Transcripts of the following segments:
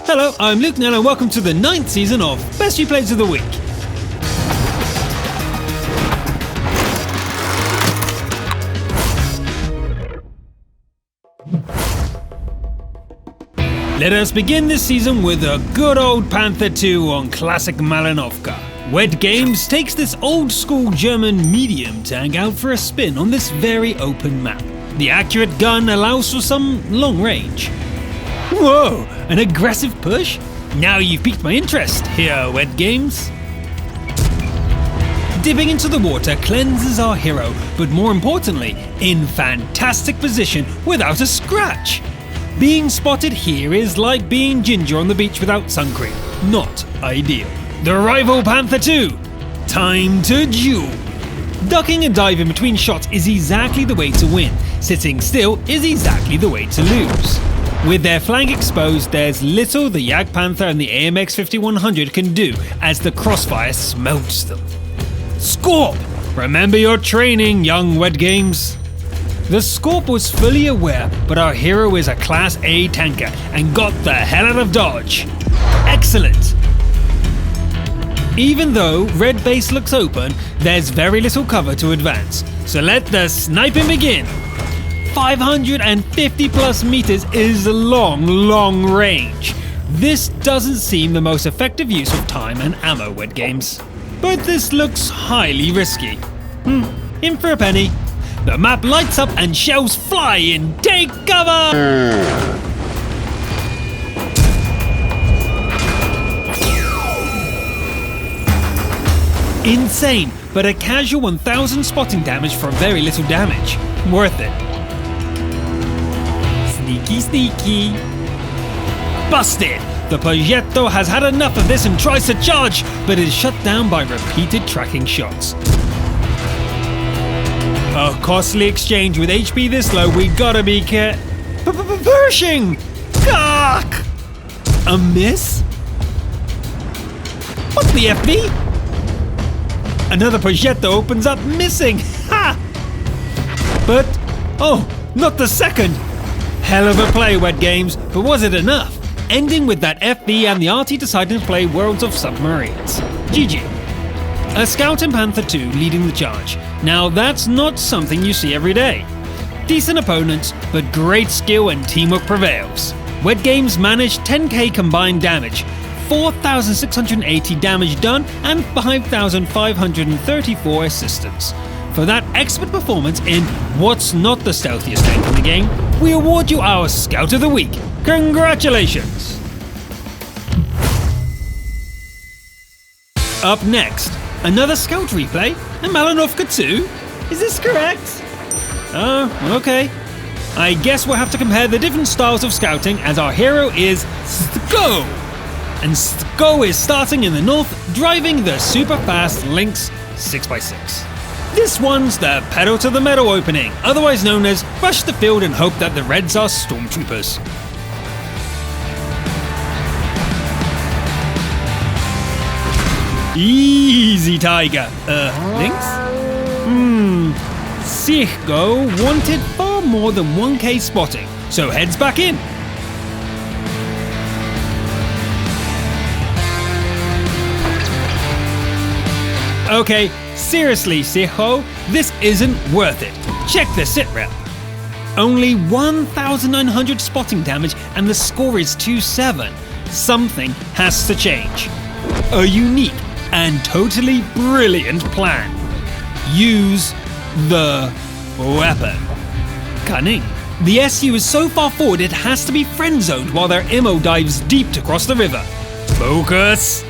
Hello, I'm Luke Nell and welcome to the 9th season of Best Replays of the Week. Let us begin this season with a good old Panther 2 on classic Malinovka. Wed Games takes this old school German medium tank out for a spin on this very open map. The accurate gun allows for some long range. Whoa, an aggressive push? Now you've piqued my interest here, Wed Games. Dipping into the water cleanses our hero, but more importantly, in fantastic position without a scratch. Being spotted here is like being ginger on the beach without sun cream. Not ideal. The rival Panther 2. Time to duel. Ducking and diving between shots is exactly the way to win. Sitting still is exactly the way to lose. With their flank exposed, there's little the Jagd Panther and the AMX 5100 can do as the crossfire smelts them. Scorp! Remember your training, young Wed Games. The Scorp was fully aware, but our hero is a Class A tanker and got the hell out of Dodge. Excellent! Even though red base looks open, there's very little cover to advance, so let the sniping begin. 550 plus meters is long range. This doesn't seem the most effective use of time and ammo, Wed Games. But this looks highly risky. In for a penny. The map lights up and shells fly in. Take cover! Insane, but a casual 1000 spotting damage for very little damage. Worth it. Sneaky. Busted! The Progetto has had enough of this and tries to charge, but is shut down by repeated tracking shots. A costly exchange with HP this low, we gotta be pushing! Gawk! A miss? What's the FB? Another Progetto opens up missing! Ha! But, oh, not the second! Hell of a play, Wed Games, but was it enough? Ending with that FB and the RT deciding to play Worlds of Submarines. GG. A Scout and Panther 2 leading the charge. Now that's not something you see every day. Decent opponents, but great skill and teamwork prevails. Wed Games managed 10k combined damage, 4,680 damage done, and 5,534 assistance. For that expert performance in what's not the stealthiest tank in the game, we award you our Scout of the Week. Congratulations! Up next, another Scout replay, and Malinovka 2? Is this correct? Oh, okay. I guess we'll have to compare the different styles of scouting as our hero is Sko! And Sko is starting in the north, driving the super fast Lynx 6x6. This one's the pedal to the metal opening, otherwise known as rush the field and hope that the Reds are stormtroopers. Easy, Tiger. Lynx? Sichgo wanted far more than 1k spotting, so heads back in. Okay, seriously, Sicho, this isn't worth it. Check the sitrep. Only 1,900 spotting damage and the score is 2-7. Something has to change. A unique and totally brilliant plan. Use the weapon. Cunning. The SU is so far forward it has to be friend-zoned while their IMO dives deep to cross the river. Focus!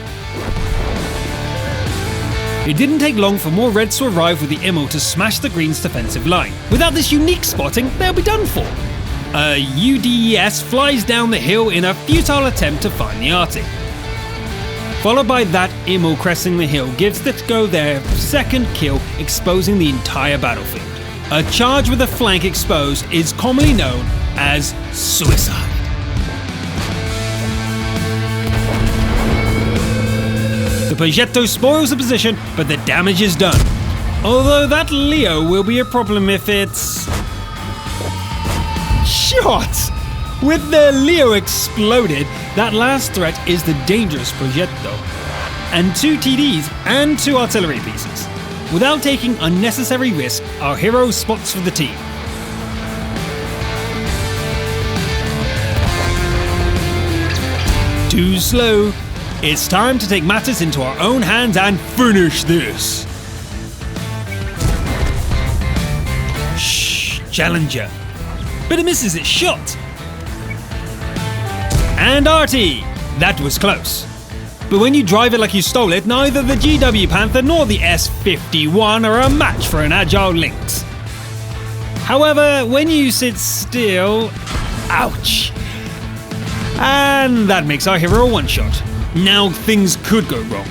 It didn't take long for more Reds to arrive with the IMO to smash the Green's defensive line. Without this unique spotting, they'll be done for. A UDES flies down the hill in a futile attempt to find the Arctic. Followed by that IMO cresting the hill gives the Go their second kill, exposing the entire battlefield. A charge with a flank exposed is commonly known as suicide. The Progetto spoils the position, but the damage is done. Although that Leo will be a problem if it's... shot! With the Leo exploded, That last threat is the dangerous Progetto, and 2 TDs and 2 artillery pieces. Without taking unnecessary risk, our hero spots for the team. Too slow. It's time to take matters into our own hands and finish this. Shh, Challenger. But it misses its shot. And RT. That was close. But when you drive it like you stole it, neither the GW Panther nor the S51 are a match for an agile Lynx. However, when you sit still... Ouch! And that makes our hero a one-shot. Now things could go wrong.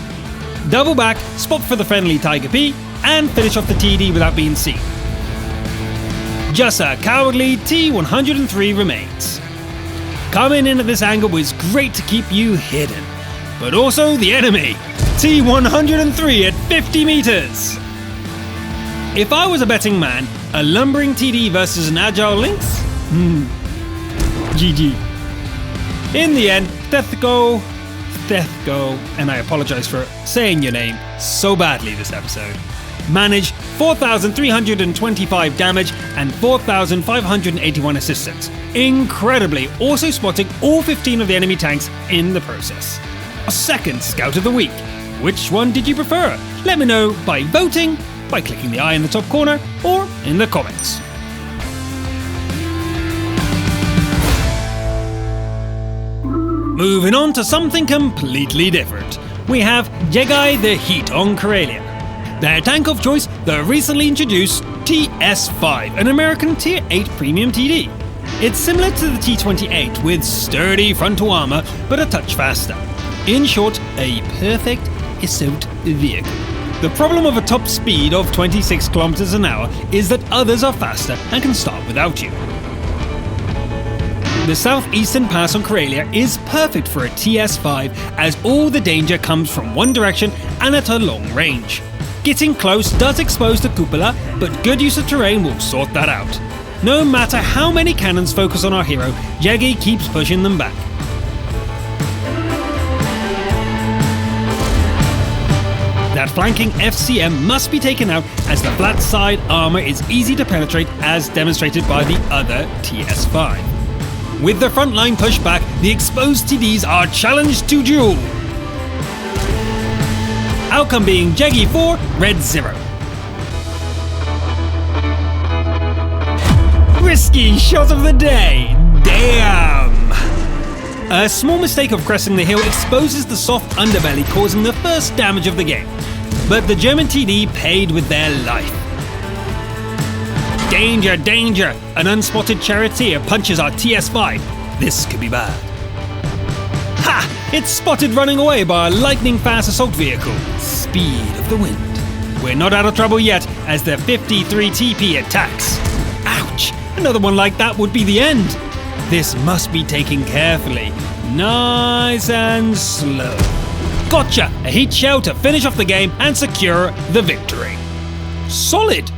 Double back, spot for the friendly Tiger P, and finish off the TD without being seen. Just a cowardly T-103 remains. Coming in at this angle was great to keep you hidden. But also the enemy, T-103 at 50 meters. If I was a betting man, a lumbering TD versus an agile Lynx? GG. In the end, Thethko, and I apologize for saying your name so badly this episode, managed 4,325 damage and 4,581 assistance, incredibly also spotting all 15 of the enemy tanks in the process. A second Scout of the Week. Which one did you prefer? Let me know by voting, by clicking the eye in the top corner, or in the comments. Moving on to something completely different. We have Jegai the Heat on Karelia. Their tank of choice, the recently introduced TS5, an American Tier 8 premium TD. It's similar to the T28 with sturdy frontal armor, but a touch faster. In short, a perfect assault vehicle. The problem of a top speed of 26 kilometers an hour is that others are faster and can start without you. The southeastern pass on Karelia is perfect for a TS5 as all the danger comes from one direction and at a long range. Getting close does expose the cupola, but good use of terrain will sort that out. No matter how many cannons focus on our hero, Jegi keeps pushing them back. That flanking FCM must be taken out as the flat side armor is easy to penetrate as demonstrated by the other TS5. With the front line pushed back, the exposed TDs are challenged to duel. Outcome being Jegi 4, Red 0. Risky shot of the day. Damn! A small mistake of crossing the hill exposes the soft underbelly, causing the first damage of the game. But the German TD paid with their life. Danger, danger! An unspotted charioteer punches our TS5. This could be bad. Ha! It's spotted running away by a lightning-fast assault vehicle. Speed of the wind. We're not out of trouble yet, as the 53 TP attacks. Ouch! Another one like that would be the end. This must be taken carefully. Nice and slow. Gotcha! A heat shell to finish off the game and secure the victory. Solid!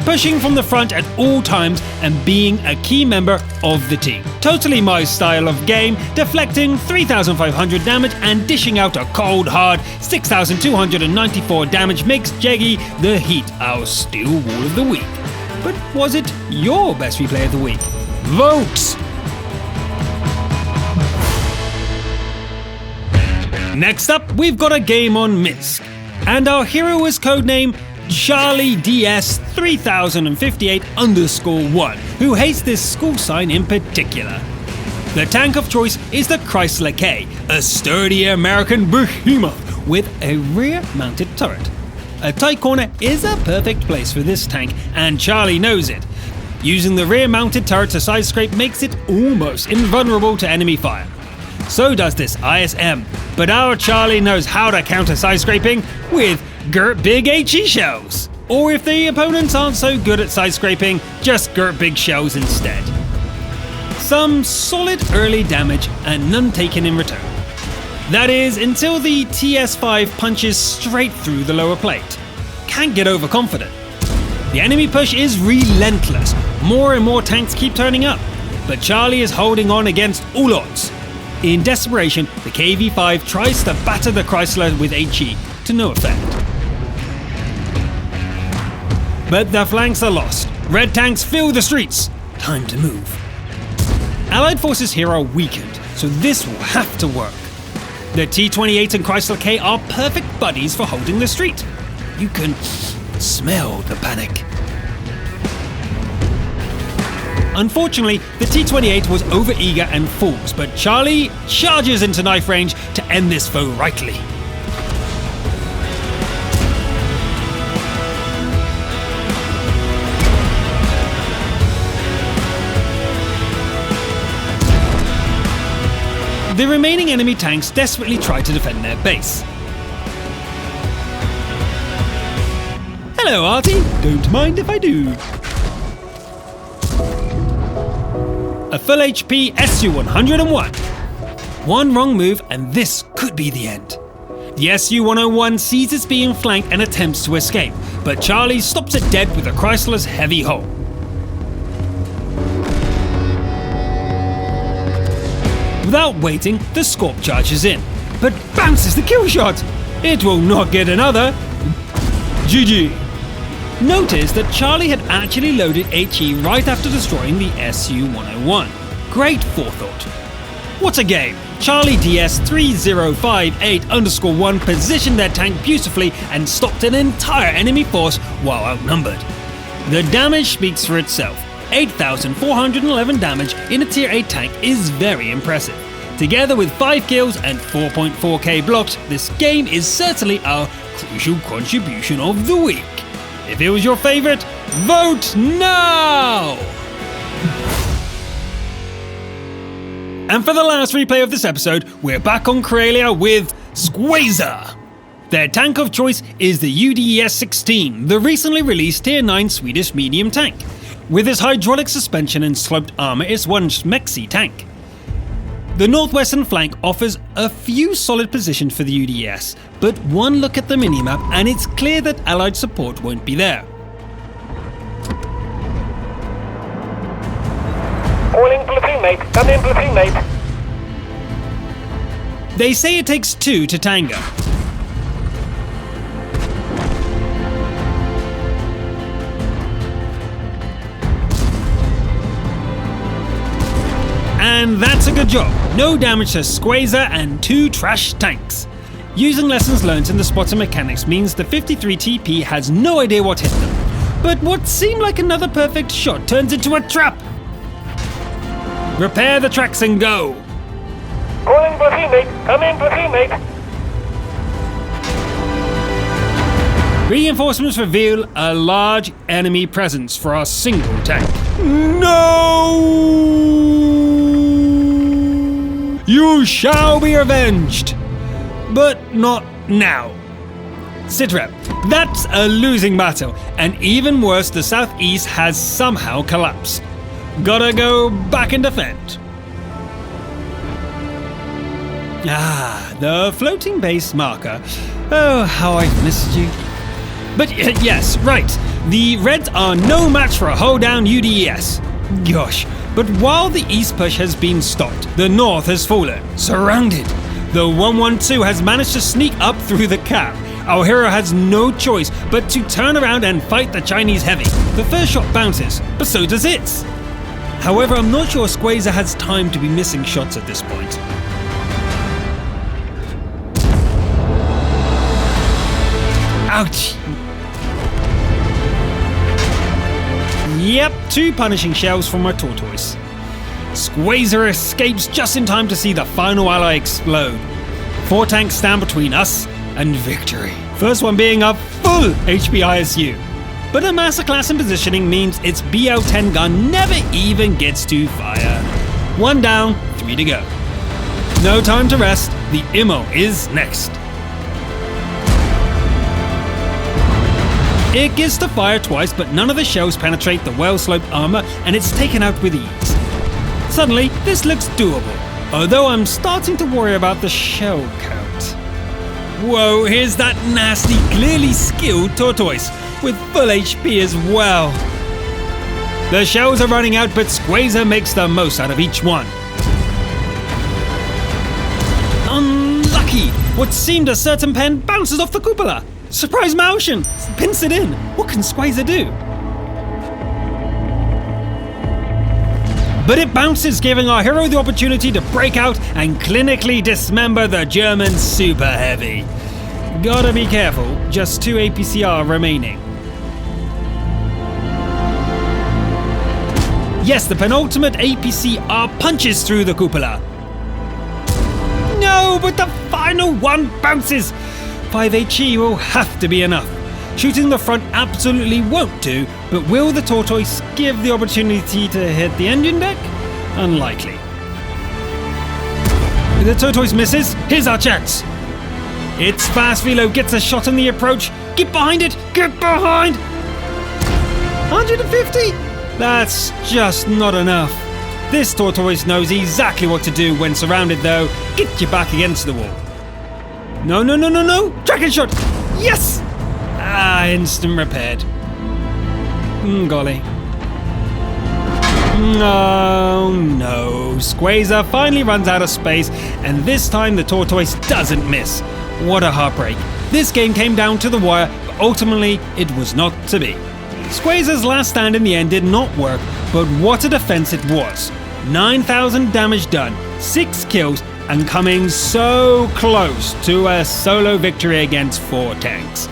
Pushing from the front at all times and being a key member of the team. Totally my style of game, deflecting 3,500 damage and dishing out a cold hard 6,294 damage makes Jegi the Heat our steel wall of the week. But was it your best replay of the week? Vote! Next up, we've got a game on Minsk, and our hero is codenamed Charlie DS 3058_1, who hates this school sign in particular. The tank of choice is the Chrysler K, a sturdy American behemoth with a rear-mounted turret. A tight corner is a perfect place for this tank, and Charlie knows it. Using the rear-mounted turret to side scrape makes it almost invulnerable to enemy fire. So does this ISM, but our Charlie knows how to counter side scraping with Gert Big HE shells. Or if the opponents aren't so good at side scraping, just Gert Big shells instead. Some solid early damage and none taken in return. That is, until the TS5 punches straight through the lower plate. Can't get overconfident. The enemy push is relentless. More and more tanks keep turning up, but Charlie is holding on against all odds. In desperation, the KV-5 tries to batter the Chrysler with HE, to no effect. But the flanks are lost. Red tanks fill the streets. Time to move. Allied forces here are weakened, so this will have to work. The T-28 and Chrysler K are perfect buddies for holding the street. You can smell the panic. Unfortunately, the T-28 was overeager and falls, but Charlie charges into knife range to end this foe rightly. The remaining enemy tanks desperately try to defend their base. Hello, Artie. Don't mind if I do. A full HP Su-101. One wrong move and this could be the end. The Su-101 sees it's being flanked and attempts to escape, but Charlie stops it dead with a Chrysler's heavy hull. Without waiting, the Scorp charges in, but bounces the kill shot. It will not get another. GG. Notice that Charlie had actually loaded HE right after destroying the Su-101. Great forethought. What a game! Charlie DS3058_1 positioned their tank beautifully and stopped an entire enemy force while outnumbered. The damage speaks for itself. 8,411 damage in a tier 8 tank is very impressive. Together with 5 kills and 4.4k blocked, this game is certainly our crucial contribution of the week. If it was your favorite, vote now! And for the last replay of this episode, we're back on Karelia with Squazer. Their tank of choice is the Udes-16, the recently released tier 9 Swedish medium tank. With its hydraulic suspension and sloped armor, it's one schmexy tank. The northwestern flank offers a few solid positions for the UDS, but one look at the minimap and it's clear that Allied support won't be there. Calling platoon mate, come in platoon mate. They say it takes 2 to tango. And that's a good job. No damage to Squazer and 2 trash tanks. Using lessons learned in the spotter mechanics means the 53 TP has no idea what hit them. But what seemed like another perfect shot turns into a trap. Repair the tracks and go. Calling platoon mate, come in platoon mate. Reinforcements reveal a large enemy presence for our single tank. No! You shall be avenged! But not now. Sitrep, that's a losing battle, and even worse, the southeast has somehow collapsed. Gotta go back and defend. The floating base marker. Oh, how I've missed you. But yes, right, the Reds are no match for a hold down UDES. Gosh, but while the east push has been stopped, the north has fallen, surrounded. The 112 has managed to sneak up through the cap. Our hero has no choice but to turn around and fight the Chinese heavy. The first shot bounces, but so does its. However, I'm not sure Squazer has time to be missing shots at this point. Ouch! Yep, 2 punishing shells from my tortoise. Squazer escapes just in time to see the final ally explode. 4 tanks stand between us and victory. First one being a full HP ISU. But a masterclass in positioning means its BL-10 gun never even gets to fire. 1 down, 3 to go. No time to rest, the IMO is next. It gets to fire twice, but none of the shells penetrate the well-sloped armor, and it's taken out with ease. Suddenly, this looks doable, although I'm starting to worry about the shell count. Whoa, here's that nasty, clearly skilled tortoise, with full HP as well. The shells are running out, but Squazer makes the most out of each one. unlucky. What seemed a certain pen bounces off the cupola. Surprise motion! Pins it in. What can Squazer do? But it bounces, giving our hero the opportunity to break out and clinically dismember the German Super Heavy. Gotta be careful, just 2 APCR remaining. Yes, the penultimate APCR punches through the cupola. No, but the final one bounces! 5 HE will have to be enough. Shooting the front absolutely won't do, but will the tortoise give the opportunity to hit the engine deck? Unlikely. The tortoise misses. Here's our chance. Its fast velo gets a shot on the approach. Get behind it! Get behind! 150? That's just not enough. This tortoise knows exactly what to do when surrounded though. Get your back against the wall. No, no, no, no, no! Tracking shot! Yes! Ah, instant repaired. Golly. No, no. Squazer finally runs out of space, and this time the tortoise doesn't miss. What a heartbreak. This game came down to the wire, but ultimately it was not to be. Squazer's last stand in the end did not work, but what a defense it was. 9,000 damage done, 6 kills, and coming so close to a solo victory against 4 tanks.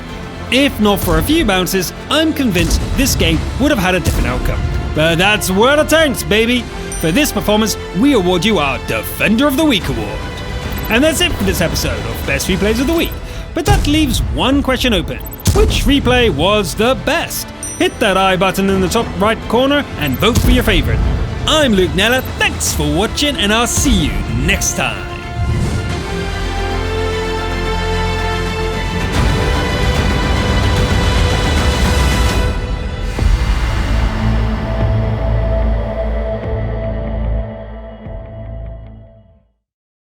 If not for a few bounces, I'm convinced this game would have had a different outcome. But that's World of Tanks, baby! For this performance, we award you our Defender of the Week award. And that's it for this episode of Best Replays of the Week. But that leaves one question open. Which replay was the best? Hit that I button in the top right corner and vote for your favorite. I'm Luke Nella, thanks for watching, and I'll see you next time.